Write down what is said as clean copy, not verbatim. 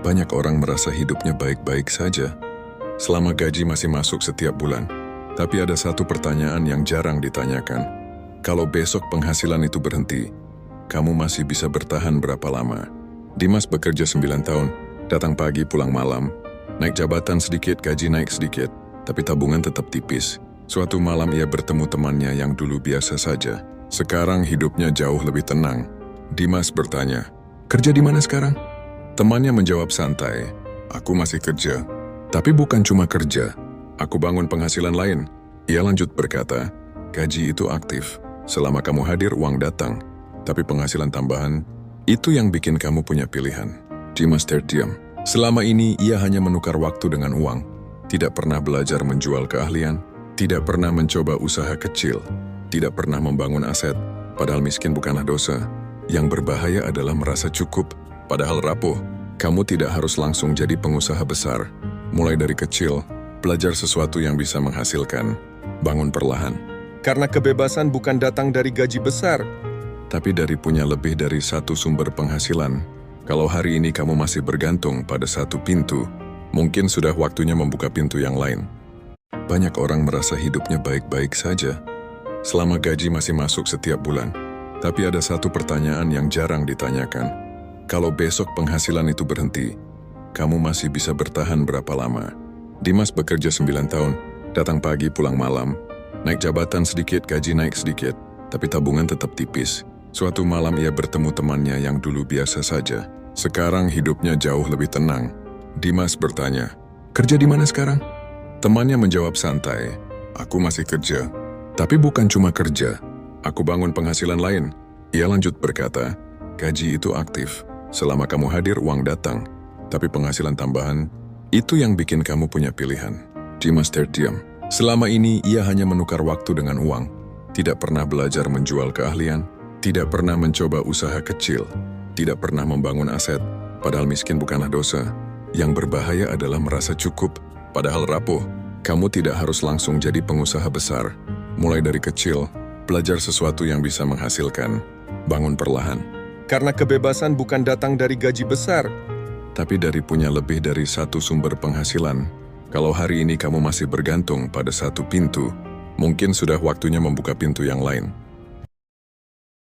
Banyak orang merasa hidupnya baik-baik saja selama gaji masih masuk setiap bulan. Tapi ada satu pertanyaan yang jarang ditanyakan. Kalau besok penghasilan itu berhenti, kamu masih bisa bertahan berapa lama? Dimas bekerja 9 tahun, datang pagi pulang malam, naik jabatan sedikit, gaji naik sedikit, tapi tabungan tetap tipis. Suatu malam ia bertemu temannya yang dulu biasa saja. Sekarang hidupnya jauh lebih tenang. Dimas bertanya, "Kerja di mana sekarang?" Temannya menjawab santai, "Aku masih kerja, tapi bukan cuma kerja. Aku bangun penghasilan lain." Ia lanjut berkata, "Gaji itu aktif. Selama kamu hadir, uang datang. Tapi penghasilan tambahan, itu yang bikin kamu punya pilihan." Dimas terdiam. Selama ini ia hanya menukar waktu dengan uang. Tidak pernah belajar menjual keahlian. Tidak pernah mencoba usaha kecil. Tidak pernah membangun aset. Padahal miskin bukanlah dosa. Yang berbahaya adalah merasa cukup padahal rapuh. Kamu tidak harus langsung jadi pengusaha besar. Mulai dari kecil, belajar sesuatu yang bisa menghasilkan. Bangun perlahan. Karena kebebasan bukan datang dari gaji besar, Tapi dari punya lebih dari satu sumber penghasilan. Kalau hari ini kamu masih bergantung pada satu pintu, mungkin sudah waktunya membuka pintu yang lain. Banyak orang merasa hidupnya baik-baik saja selama gaji masih masuk setiap bulan. Tapi ada satu pertanyaan yang jarang ditanyakan. Kalau besok penghasilan itu berhenti, kamu masih bisa bertahan berapa lama? Dimas bekerja 9 tahun, datang pagi pulang malam, naik jabatan sedikit, gaji naik sedikit, tapi tabungan tetap tipis. Suatu malam ia bertemu temannya yang dulu biasa saja. Sekarang hidupnya jauh lebih tenang. Dimas bertanya, "Kerja di mana sekarang?" Temannya menjawab santai, "Aku masih kerja, tapi bukan cuma kerja. Aku bangun penghasilan lain." Ia lanjut berkata, "Gaji itu aktif. Selama kamu hadir, uang datang. Tapi penghasilan tambahan, itu yang bikin kamu punya pilihan." Dimas terdiam. Selama ini ia hanya menukar waktu dengan uang. Tidak pernah belajar menjual keahlian. Tidak pernah mencoba usaha kecil. Tidak pernah membangun aset. Padahal miskin bukanlah dosa. Yang berbahaya adalah merasa cukup padahal rapuh. Kamu tidak harus langsung jadi pengusaha besar. Mulai dari kecil, belajar sesuatu yang bisa menghasilkan. Bangun perlahan. karena kebebasan bukan datang dari gaji besar, Tapi dari punya lebih dari satu sumber penghasilan. Kalau hari ini kamu masih bergantung pada satu pintu, mungkin sudah waktunya membuka pintu yang lain.